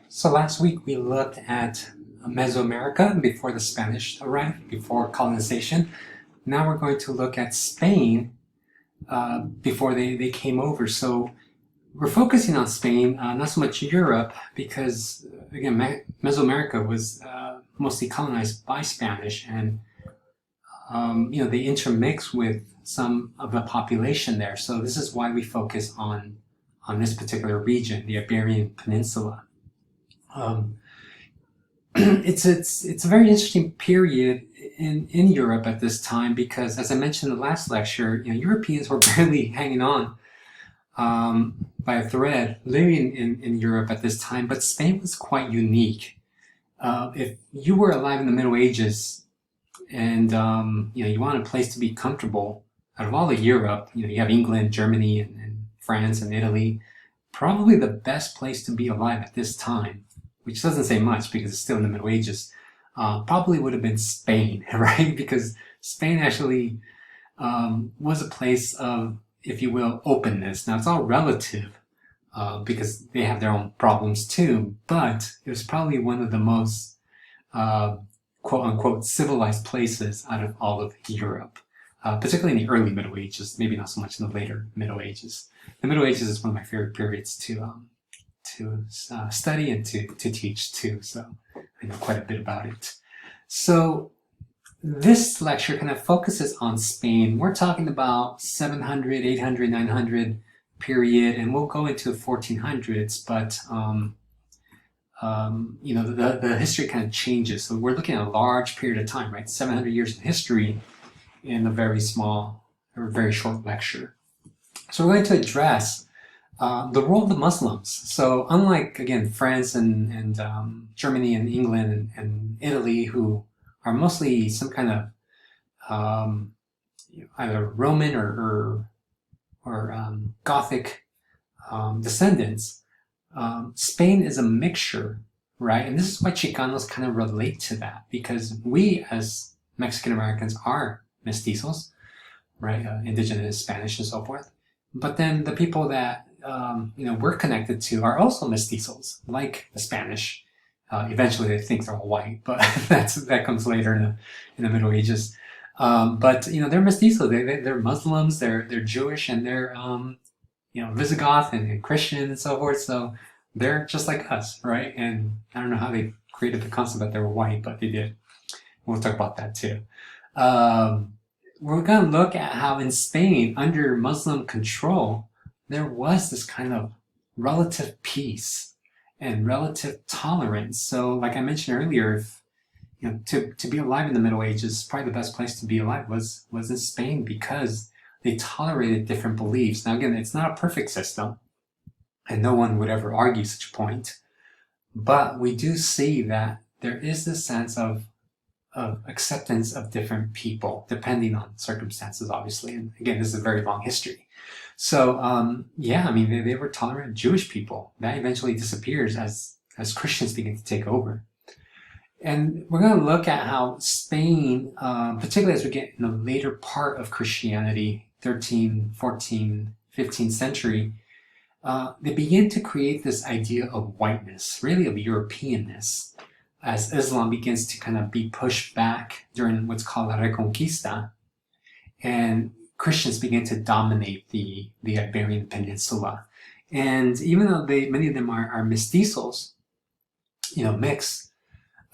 So last week we looked at Mesoamerica before the Spanish arrived, before colonization. Now we're going to look at Spain before they came over. So we're focusing on Spain, not so much Europe, because again, Mesoamerica was mostly colonized by Spanish, and they intermix with some of the population there. So this is why we focus on this particular region, the Iberian Peninsula. Um, it's a very interesting period in Europe at this time because, as I mentioned in the last lecture, Europeans were barely hanging on by a thread living in Europe at this time, but Spain was quite unique. If you were alive in the Middle Ages and you want a place to be comfortable, out of all of Europe, you have England, Germany, and France and Italy, probably the best place to be alive at this time, which doesn't say much because it's still in the Middle Ages, probably would have been Spain, right? Because Spain actually was a place of, if you will, openness. Now, it's all relative because they have their own problems too, but it was probably one of the most quote-unquote civilized places out of all of Europe, particularly in the early Middle Ages, maybe not so much in the later Middle Ages. The Middle Ages is one of my favorite periods to study and to teach too, so I know quite a bit about it. So this lecture kind of focuses on Spain. We're talking about 700, 800, 900 period, and we'll go into 1400s, but the history kind of changes. So we're looking at a large period of time, right? 700 years of history in a very small or very short lecture. So we're going to address the role of the Muslims. So unlike, again, France and Germany and England and Italy, who are mostly some kind of either Roman or Gothic descendants, Spain is a mixture, right? And this is why Chicanos kind of relate to that, because we as Mexican Americans are mestizos, right? Indigenous Spanish and so forth. But then the people that we're connected to are also mestizos, like the Spanish. Eventually, they think they're all white, but that comes later in the Middle Ages. But they're mestizos. They're Muslims. They're Jewish, and they're Visigoth and Christian and so forth. So they're just like us, right? And I don't know how they created the concept that they were white, but they did. We'll talk about that too. We're going to look at how in Spain, under Muslim control, there was this kind of relative peace and relative tolerance. So, like I mentioned earlier, if, to be alive in the Middle Ages, probably the best place to be alive was in Spain because they tolerated different beliefs. Now, again, it's not a perfect system, and no one would ever argue such a point. But we do see that there is this sense of acceptance of different people, depending on circumstances, obviously. And again, this is a very long history. So, they were tolerant of Jewish people. That eventually disappears as Christians begin to take over. And we're going to look at how Spain, particularly as we get in the later part of Christianity, 13, 14, 15th century, they begin to create this idea of whiteness, really of Europeanness, as Islam begins to kind of be pushed back during what's called La Reconquista, and Christians begin to dominate the Iberian Peninsula. And even though many of them are mestizos, mixed,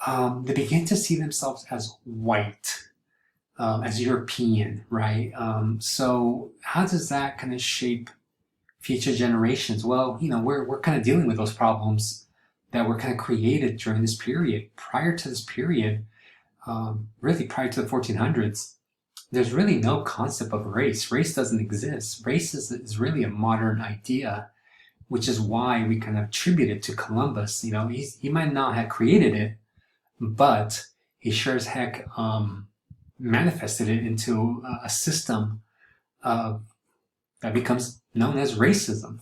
they begin to see themselves as white, as European, right? So how does that kind of shape future generations? Well, we're kind of dealing with those problems that were kind of created during this period. Prior to this period, really prior to the 1400s, there's really no concept of race. Race doesn't exist. Race is really a modern idea, which is why we kind of attribute it to Columbus. He might not have created it, but he sure as heck manifested it into a system that becomes known as racism,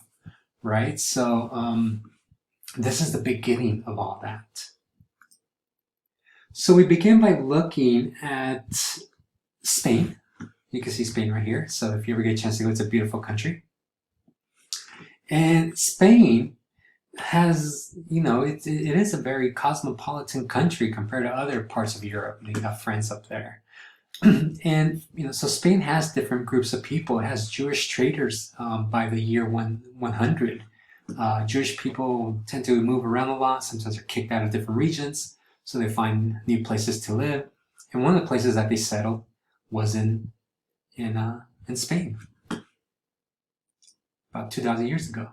right? So this is the beginning of all that. So we begin by looking at Spain. You can see Spain right here. So if you ever get a chance to go, it's a beautiful country. And Spain has, it is a very cosmopolitan country compared to other parts of Europe. You got France up there. And so Spain has different groups of people. It has Jewish traders by the year 100. Jewish people tend to move around a lot. Sometimes they're kicked out of different regions, so they find new places to live. And one of the places that they settled was in Spain about 2,000 years ago.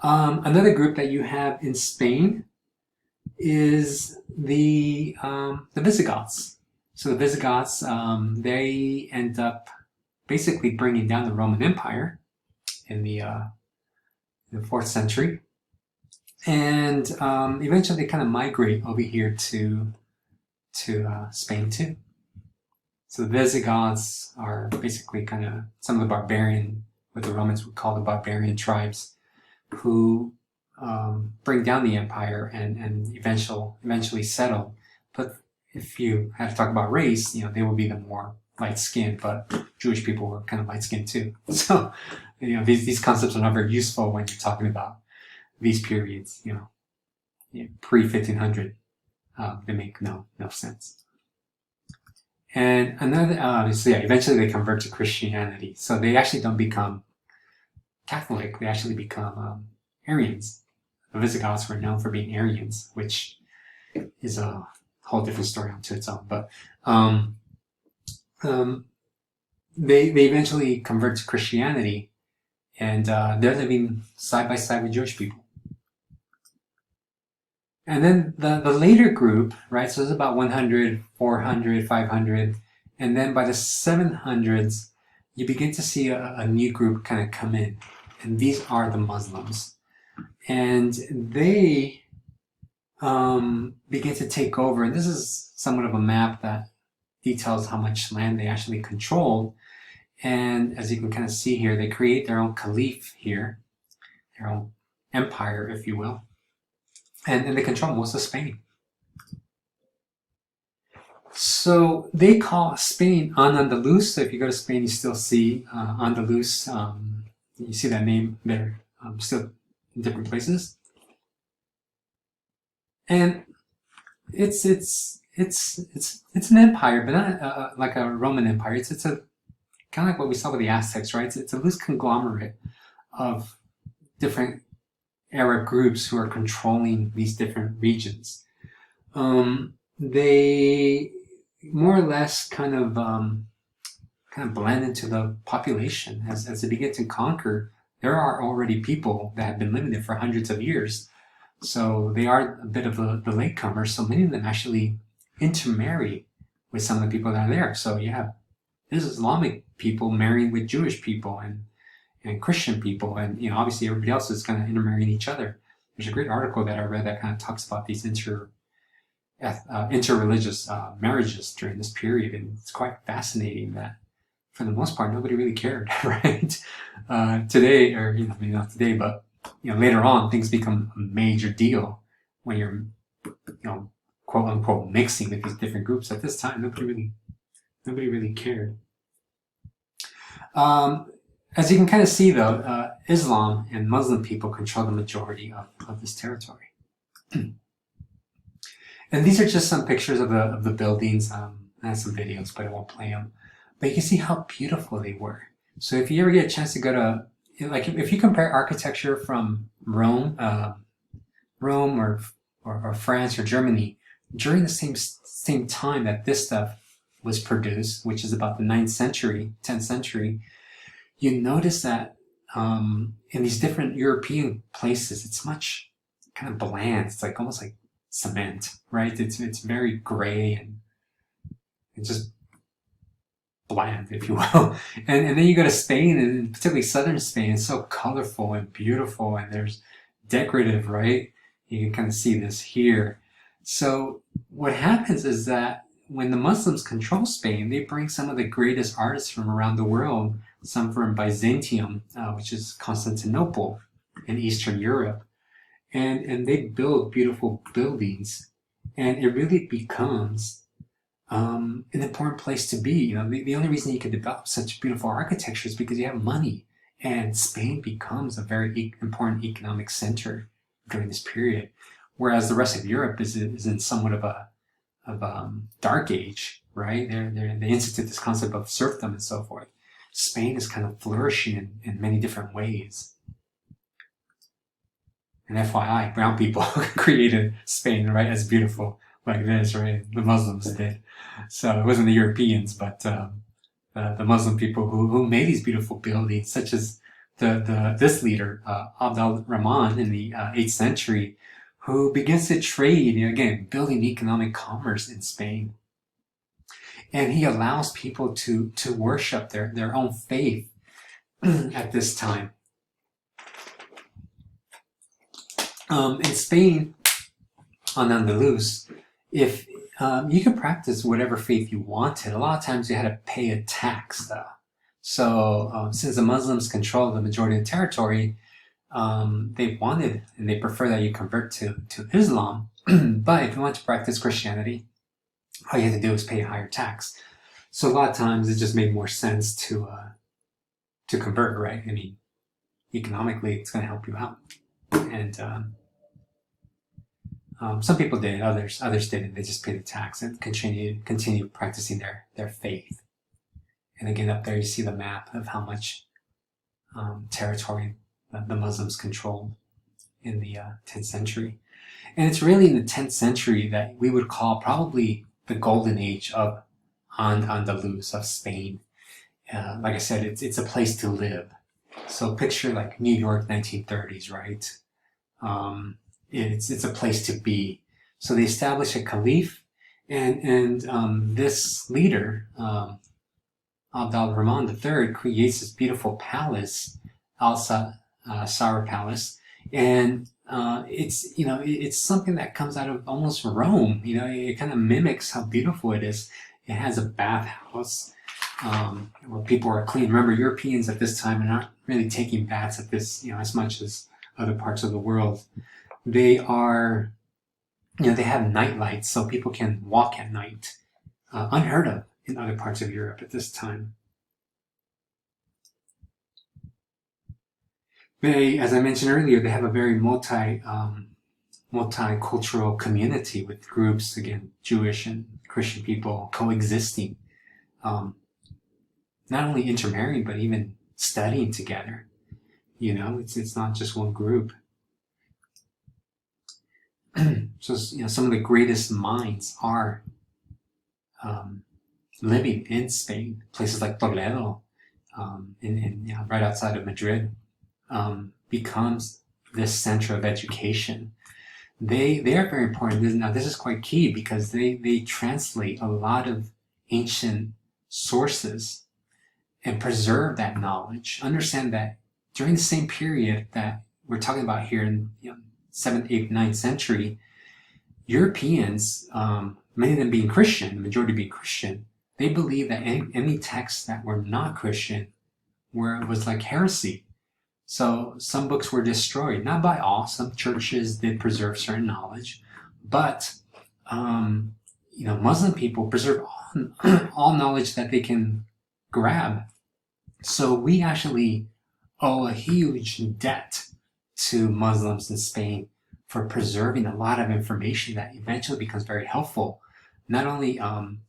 Another group that you have in Spain is the Visigoths. So the Visigoths, they end up basically bringing down the Roman Empire in the 4th century, and eventually they kind of migrate over here to Spain too. So the Visigoths are basically kind of some of the barbarian, what the Romans would call the barbarian tribes, who bring down the empire and eventually settle. But if you had to talk about race, they would be the more light-skinned, but Jewish people were kind of light-skinned too. So, these concepts are not very useful when you're talking about these periods, pre-1500. They make no sense. And another, so yeah, eventually they convert to Christianity. So they actually don't become Catholic, they actually become Arians. The Visigoths were known for being Arians, which is a whole different story unto its own. But they eventually convert to Christianity, and they're living side by side with Jewish people. And then the later group, right, so it's about 100, 400, 500, and then by the 700s, you begin to see a new group kind of come in, and these are the Muslims. And they begin to take over, and this is somewhat of a map that details how much land they actually controlled. And as you can kind of see here, they create their own caliph here, their own empire, if you will. And they control most of Spain. So they call Spain Al-Andalus. So if you go to Spain, you still see Andalus. You see that name there, still in different places. And it's an empire, but not like a Roman empire. It's a kind of like what we saw with the Aztecs, right? It's a loose conglomerate of different Arab groups who are controlling these different regions. They more or less kind of blend into the population as they begin to conquer. There are already people that have been living there for hundreds of years, so they are a bit of the latecomers. So many of them actually intermarry with some of the people that are there. So you have this Islamic people marrying with Jewish people and Christian people, and obviously everybody else is kind of intermarrying each other. There's a great article that I read that kind of talks about these interreligious marriages during this period, and it's quite fascinating that for the most part nobody really cared, right? Today, or maybe not today, but later on things become a major deal when you're quote unquote mixing with these different groups. At this time, nobody really cared. As you can kind of see, though, Islam and Muslim people control the majority of this territory. And these are just some pictures of the buildings. I have some videos, but I won't play them. But you can see how beautiful they were. So if you ever get a chance to go to, like, if you compare architecture from Rome or France or Germany during the same time that this stuff was produced, which is about the 9th century, 10th century, you notice that in these different European places, it's much kind of bland. It's like almost like cement, right? It's very gray and just bland, if you will. And then you go to Spain, and particularly southern Spain, it's so colorful and beautiful, and there's decorative, right? You can kind of see this here. So what happens is that when the Muslims control Spain, they bring some of the greatest artists from around the world, some from Byzantium, which is Constantinople in Eastern Europe, and they build beautiful buildings, and it really becomes an important place to be. The only reason you can develop such beautiful architecture is because you have money, and Spain becomes a very important economic center during this period, whereas the rest of Europe is in somewhat of a dark age, right? They institute this concept of serfdom and so forth. Spain is kind of flourishing in many different ways. And FYI, brown people created Spain, right, as beautiful like this, right? The Muslims did. So it wasn't the Europeans, but the Muslim people who made these beautiful buildings, such as this leader, Abd al-Rahman, in the 8th century, who begins to trade, again, building economic commerce in Spain. And he allows people to worship their own faith at this time. In Spain, on Andalus, if you could practice whatever faith you wanted, a lot of times you had to pay a tax, though. So since the Muslims control the majority of the territory, they wanted and they prefer that you convert to Islam. But if you want to practice Christianity, all you have to do is pay a higher tax. So a lot of times it just made more sense to convert, right? I mean, economically, it's going to help you out. And some people did, others didn't. They just paid the tax and continue practicing their faith. And again, up there you see the map of how much territory the Muslims controlled in the 10th century. And it's really in the 10th century that we would call probably the golden age of Andalus, of Spain. Like I said, it's a place to live. So picture like New York 1930s, right? It's a place to be. So they establish a caliph, and this leader, Abd al-Rahman III, creates this beautiful palace, Al-Sara Palace, and it's something that comes out of almost Rome. It kind of mimics how beautiful it is. It has a bathhouse where people are clean. Remember, Europeans at this time are not really taking baths at this, as much as other parts of the world. They are, they have night lights so people can walk at night. Unheard of in other parts of Europe at this time. They, as I mentioned earlier, they have a very multicultural community with groups, again, Jewish and Christian people coexisting, not only intermarrying, but even studying together. It's not just one group. So, some of the greatest minds are living in Spain. Places like Toledo, right outside of Madrid, becomes this center of education. They are very important. Now, this is quite key because they translate a lot of ancient sources and preserve that knowledge. Understand that during the same period that we're talking about here in 7th, 8th, 9th century, Europeans, many of them being Christian, the majority being Christian, they believed that any texts that were not Christian was like heresy. So some books were destroyed, not by all. Some churches did preserve certain knowledge, but Muslim people preserve all knowledge that they can grab. So we actually owe a huge debt to Muslims in Spain for preserving a lot of information that eventually becomes very helpful, not only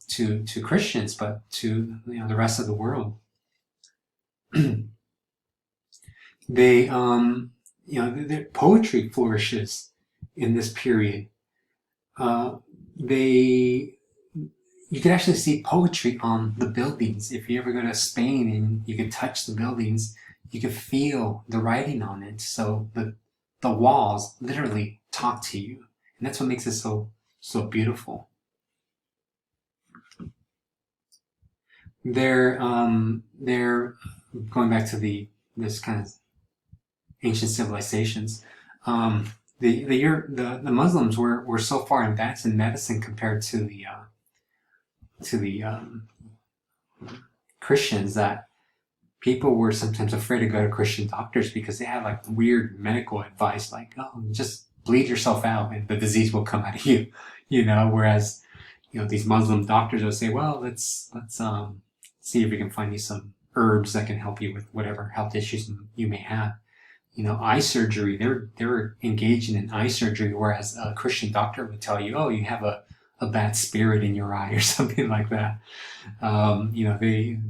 to Christians but to the rest of the world. Their poetry flourishes in this period. You can actually see poetry on the buildings. If you ever go to Spain and you can touch the buildings, you can feel the writing on it. So the walls literally talk to you, and that's what makes it so beautiful. They're going back to this kind of ancient civilizations. The Muslims were so far advanced in medicine compared to the Christians that people were sometimes afraid to go to Christian doctors because they had like weird medical advice, like, oh, just bleed yourself out and the disease will come out of you, whereas these Muslim doctors will say, well, let's see if we can find you some herbs that can help you with whatever health issues you may have. eye surgery. They were engaging in eye surgery, whereas a Christian doctor would tell you, oh, you have a bad spirit in your eye or something like that. The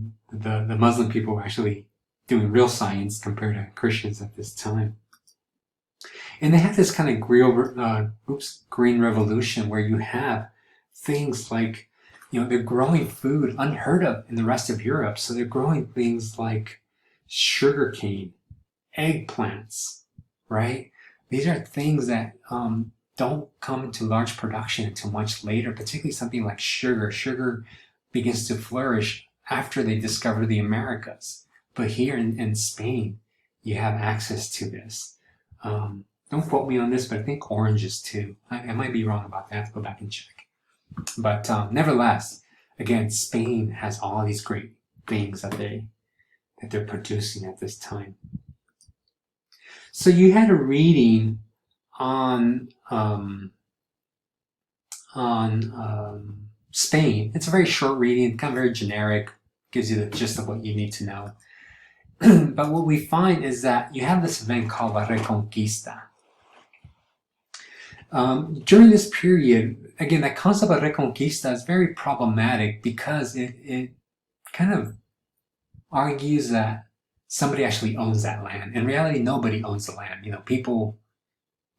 Muslim people were actually doing real science compared to Christians at this time. And they have this kind of green revolution where you have things like, they're growing food unheard of in the rest of Europe. So they're growing things like sugarcane, eggplants, right? These are things that don't come into large production until much later, particularly something like sugar. Sugar begins to flourish after they discover the Americas. But here in Spain, you have access to this. Don't quote me on this, but I think oranges too. I might be wrong about that. I have to go back and check. But nevertheless, again, Spain has all these great things that they're producing at this time. So you had a reading on Spain. It's a very short reading, kind of very generic, gives you the gist of what you need to know. But what we find is that you have this event called La Reconquista. During this period, again, that concept of Reconquista is very problematic because it kind of argues that somebody actually owns that land. In reality, nobody owns the land. People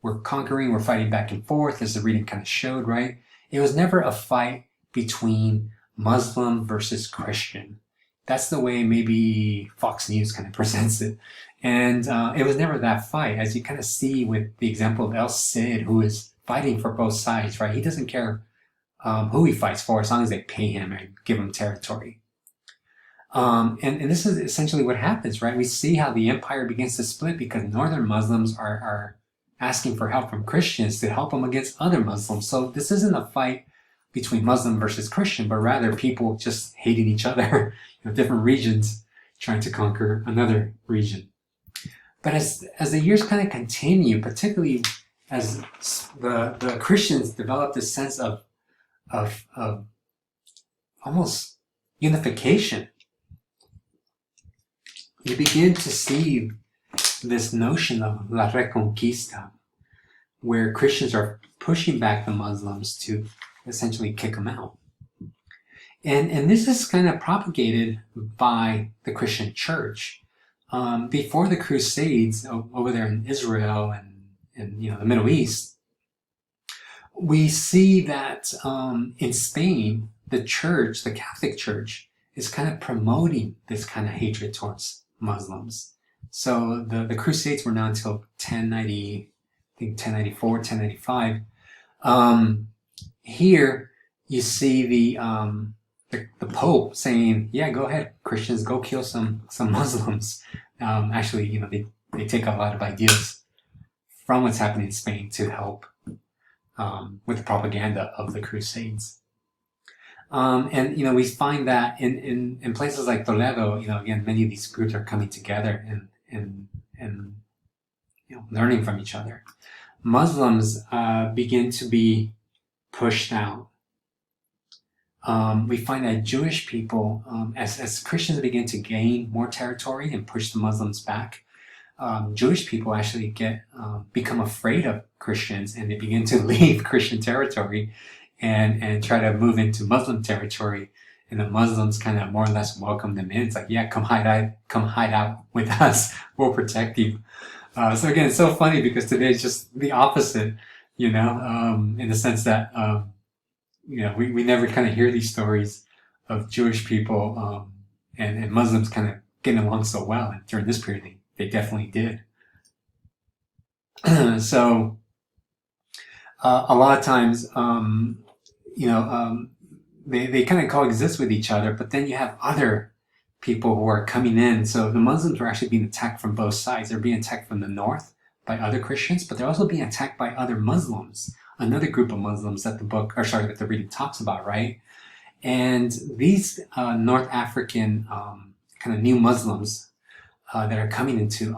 were conquering, were fighting back and forth, as the reading kind of showed, right? It was never a fight between Muslim versus Christian. That's the way maybe Fox News kind of presents it. And it was never that fight, as you kind of see with the example of El Cid, who is fighting for both sides, right? He doesn't care who he fights for as long as they pay him and give him territory. And this is essentially what happens, right? We see how the empire begins to split because northern Muslims are asking for help from Christians to help them against other Muslims. So this isn't a fight between Muslim versus Christian, but rather people just hating each other, different regions trying to conquer another region. But as the years kind of continue, particularly as the Christians develop this sense of almost unification, you begin to see this notion of La Reconquista, where Christians are pushing back the Muslims to essentially kick them out. And this is kind of propagated by the Christian church. Before the Crusades over there in Israel and the Middle East, we see that in Spain, the church, the Catholic Church, is kind of promoting this kind of hatred towards Muslims. So the Crusades were not until 1090, I think 1094, 1095. Here you see the Pope saying, yeah, go ahead, Christians, go kill some Muslims. Actually, they take a lot of ideas from what's happening in Spain to help with the propaganda of the Crusades. And we find that in places like Toledo, again, many of these groups are coming together and learning from each other. Muslims begin to be pushed out. We find that Jewish people, as Christians begin to gain more territory and push the Muslims back, Jewish people actually become afraid of Christians, and they begin to leave Christian territory and try to move into Muslim territory. And the Muslims kind of more or less welcome them in. It's like, yeah, come hide out with us. We'll protect you. So again, it's so funny because today it's just the opposite, in the sense that, we never kind of hear these stories of Jewish people and Muslims kind of getting along so well. And during this period, they definitely did. So a lot of times, they kind of coexist with each other, but then you have other people who are coming in. So the Muslims were actually being attacked from both sides. They're being attacked from the north by other Christians, but they're also being attacked by other Muslims, another group of Muslims that the reading talks about, right? And these North African kind of new Muslims that are coming into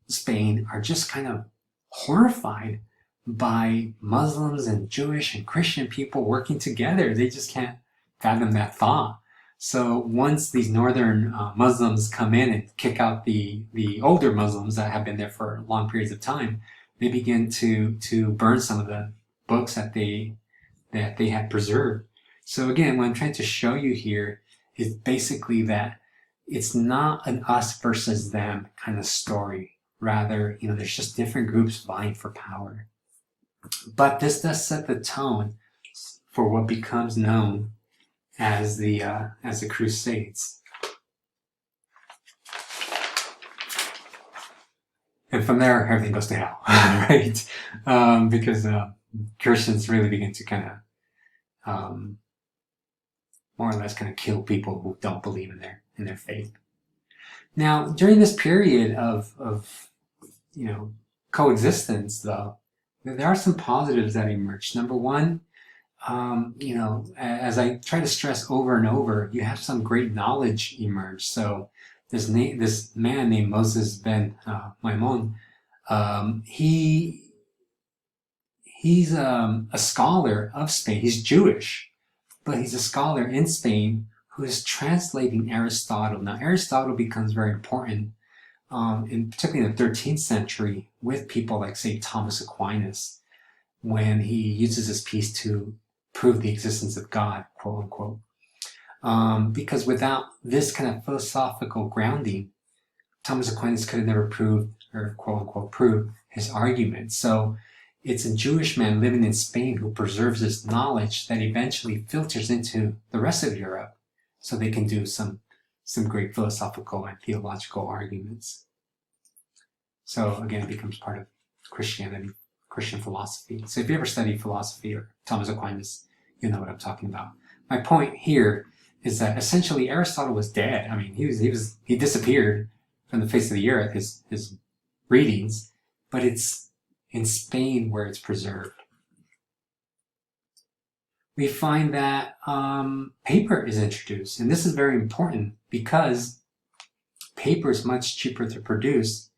Spain are just kind of horrified by Muslims and Jewish and Christian people working together. They just can't fathom that thought. So once these northern Muslims come in and kick out the older Muslims that have been there for long periods of time, they begin to burn some of the books that they had preserved. So again, what I'm trying to show you here is basically that it's not an us versus them kind of story. Rather, there's just different groups vying for power. But this does set the tone for what becomes known as the Crusades. And from there, everything goes to hell, right? Because Christians really begin to kind of more or less kind of kill people who don't believe in their faith. Now, during this period of coexistence, though, there are some positives that emerge. Number one, as I try to stress over and over, you have some great knowledge emerge. So this man named Moses ben Maimon, he's a scholar of Spain. He's Jewish, but he's a scholar in Spain who is translating Aristotle. Now, Aristotle becomes very important, particularly in the 13th century, with people like, say, Thomas Aquinas, when he uses his piece to prove the existence of God, quote unquote. Because without this kind of philosophical grounding, Thomas Aquinas could have never proved, or quote unquote, proved his argument. So it's a Jewish man living in Spain who preserves this knowledge that eventually filters into the rest of Europe, so they can do some great philosophical and theological arguments. So again, it becomes part of Christianity, Christian philosophy. So if you ever study philosophy or Thomas Aquinas, you know what I'm talking about. My point here is that essentially Aristotle was dead. I mean, he disappeared from the face of the earth, his readings, but it's in Spain where it's preserved. We find that paper is introduced, and this is very important because paper is much cheaper to produce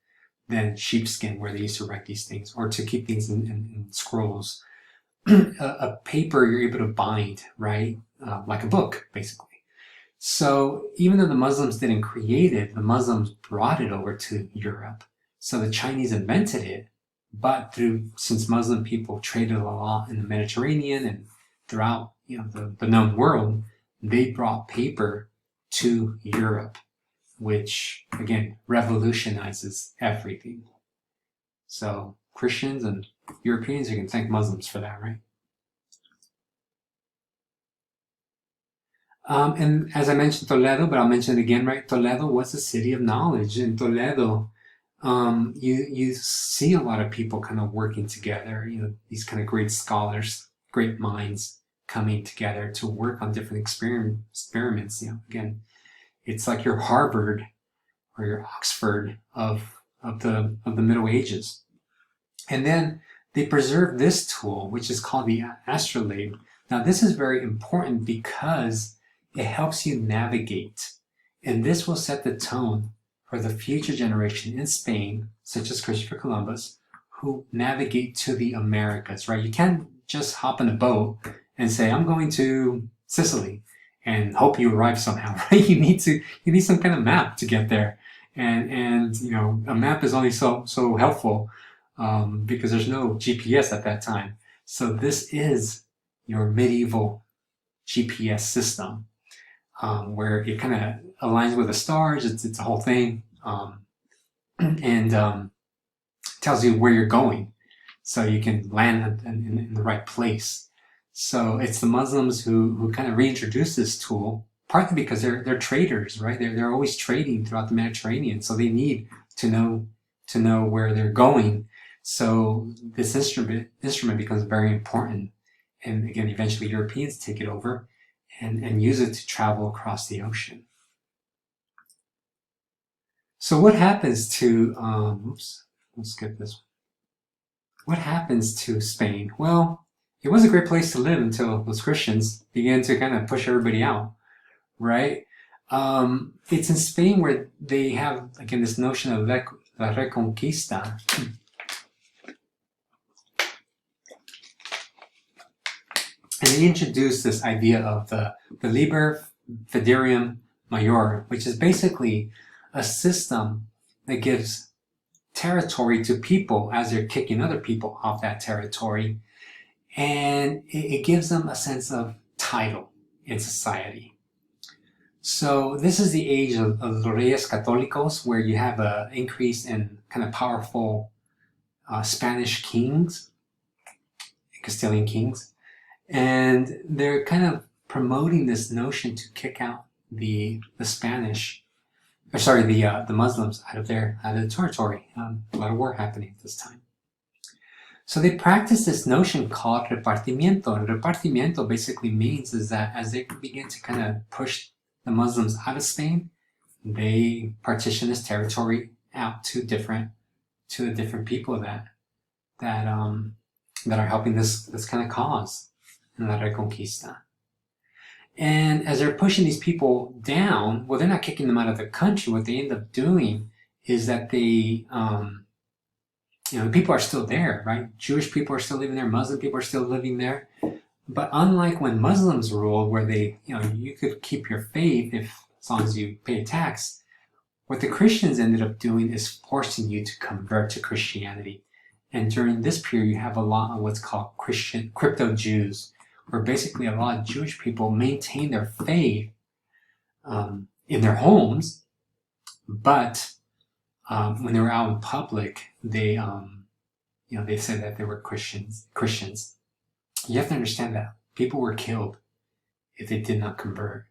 than sheepskin, where they used to write these things, or to keep things in scrolls. A paper you're able to bind, right? Like a book, basically. So even though the Muslims didn't create it, the Muslims brought it over to Europe. So the Chinese invented it, but since Muslim people traded a lot in the Mediterranean and throughout the known world, they brought paper to Europe, which again revolutionizes everything. So Christians and Europeans, you can thank Muslims for that, right? And as I mentioned Toledo, but I'll mention it again, right? Toledo was a city of knowledge. In Toledo, you see a lot of people kind of working together, these kind of great scholars, great minds coming together to work on different experiments. Again, it's like your Harvard or your Oxford of the Middle Ages. And then they preserve this tool, which is called the astrolabe. Now, this is very important because it helps you navigate, and this will set the tone for the future generation in Spain, such as Christopher Columbus, who navigate to the Americas, right? You can't just hop in a boat and say, I'm going to Sicily, and hope you arrive somehow, right? You need some kind of map to get there. And a map is only so helpful because there's no GPS at that time. So this is your medieval GPS system, where it kind of aligns with the stars. It's a whole thing, and tells you where you're going, so you can land in the right place. So it's the Muslims who kind of reintroduced this tool, partly because they're traders, right? They're always trading throughout the Mediterranean, so they need to know where they're going. So this instrument becomes very important, and again, eventually Europeans take it over and use it to travel across the ocean. So what happens to let's skip this one. What happens to Spain? Well, it was a great place to live until those Christians began to kind of push everybody out, right? It's in Spain where they have, again, this notion of la Reconquista. And they introduced this idea of the liber Fiderium Major, which is basically a system that gives territory to people as they're kicking other people off that territory, and it gives them a sense of title in society. So this is the age of los Reyes Católicos, where you have an increase in kind of powerful Spanish kings, Castilian kings, and they're kind of promoting this notion to kick out the Spanish, or sorry, the Muslims out of the territory. A lot of war happening at this time. So they practice this notion called repartimiento. And repartimiento basically means is that as they begin to kind of push the Muslims out of Spain, they partition this territory out to the different people that are helping this kind of cause in La Reconquista. And as they're pushing these people down, well, they're not kicking them out of the country. What they end up doing is that they, people are still there, right? Jewish people are still living there. Muslim people are still living there. But unlike when Muslims ruled, where they, you could keep your faith as long as you pay a tax, what the Christians ended up doing is forcing you to convert to Christianity. And during this period, you have a lot of what's called crypto Jews, where basically a lot of Jewish people maintain their faith in their homes, but when they were out in public, they said that they were Christians. You have to understand that people were killed if they did not convert.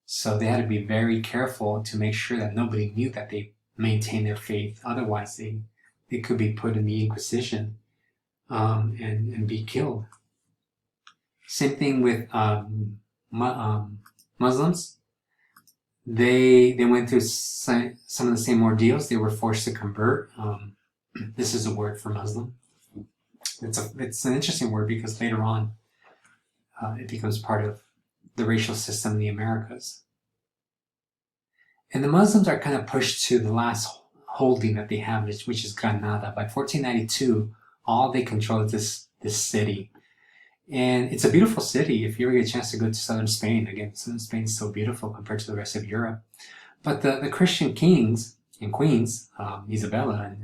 So they had to be very careful to make sure that nobody knew that they maintained their faith. Otherwise, they could be put in the Inquisition and be killed. Same thing with Muslims. They went through some of the same ordeals. They were forced to convert. This is a word for Muslim. It's an interesting word because later on it becomes part of the racial system in the Americas. And the Muslims are kind of pushed to the last holding that they have, which is Granada. By 1492, all they control is this city. And it's a beautiful city. If you ever get a chance to go to southern Spain, again, southern Spain is so beautiful compared to the rest of Europe. But the Christian kings and queens, Isabella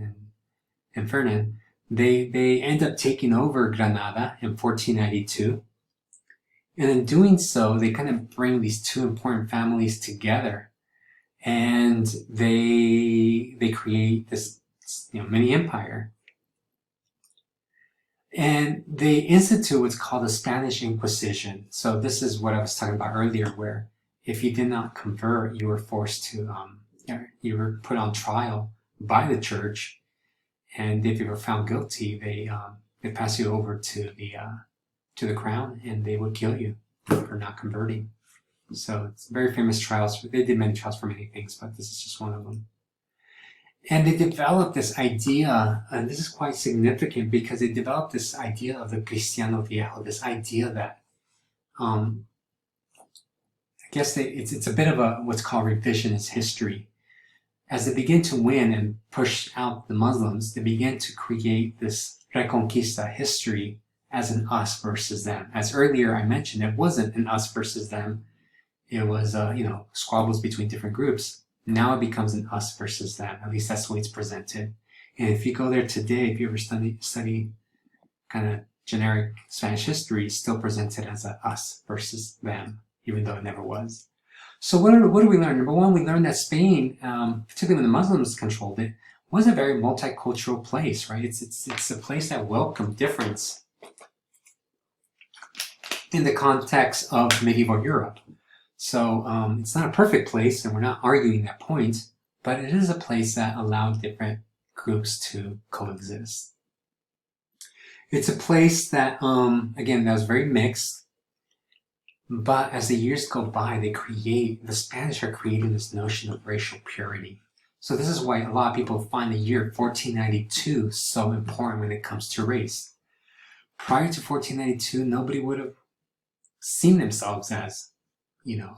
and Ferdinand, they end up taking over Granada in 1492. And in doing so, they kind of bring these two important families together. And they create this mini empire. And they institute what's called the Spanish Inquisition. So this is what I was talking about earlier, where if you did not convert, you were forced to, you were put on trial by the church. And if you were found guilty, they pass you over to the crown, and they would kill you for not converting. So it's very famous trials. They did many trials for many things, but this is just one of them. And they developed this idea, and this is quite significant because they developed this idea of the Cristiano Viejo, this idea that, I guess it's a bit of what's called revisionist history. As they begin to win and push out the Muslims, they began to create this Reconquista history as an us versus them. As earlier I mentioned, it wasn't an us versus them. It was, squabbles between different groups. Now it becomes an us versus them. At least that's the way it's presented. And if you go there today, if you ever study kind of generic Spanish history, it's still presented as a us versus them, even though it never was. So what do we learn? Number one, we learned that Spain, particularly when the Muslims controlled it, was a very multicultural place, right? It's a place that welcomed difference in the context of medieval Europe. So it's not a perfect place, and we're not arguing that point, but it is a place that allowed different groups to coexist. It's a place that, again, that was very mixed, but as the years go by, the Spanish are creating this notion of racial purity. So this is why a lot of people find the year 1492 so important when it comes to race. Prior to 1492, nobody would have seen themselves as,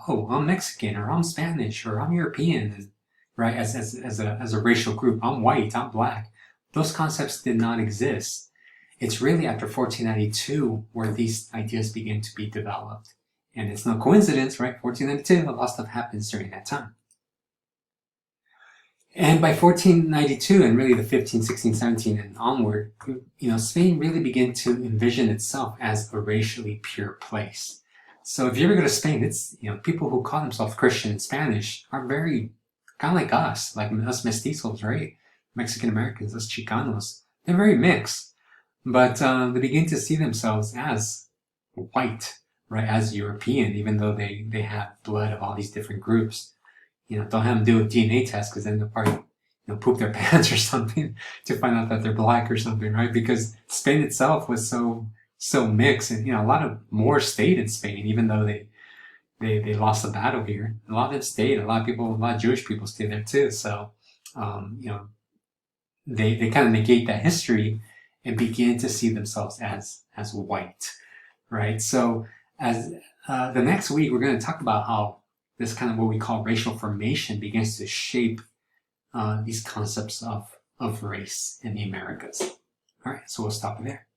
oh, I'm Mexican, or I'm Spanish, or I'm European, and, right? As a racial group, I'm white, I'm black. Those concepts did not exist. It's really after 1492 where these ideas begin to be developed, And it's no coincidence, right? 1492, a lot of stuff happens during that time. And by 1492, and really the 15, 16, 17 and onward, Spain really began to envision itself as a racially pure place. So if you ever go to Spain, it's, people who call themselves Christian in Spanish are very kind of like us mestizos, right? Mexican Americans, us Chicanos. They're very mixed, but they begin to see themselves as white, right? As European, even though they have blood of all these different groups. Don't have them do a DNA test, because then they'll probably, poop their pants or something to find out that they're black or something, right? Because Spain itself was so mixed, and a lot of Moors stayed in Spain, even though they lost the battle here. A lot of them stayed. A lot of Jewish people stayed there too. So, they kind of negate that history and begin to see themselves as white, right? So, as the next week, we're going to talk about how this kind of what we call racial formation begins to shape these concepts of race in the Americas. All right, so we'll stop there.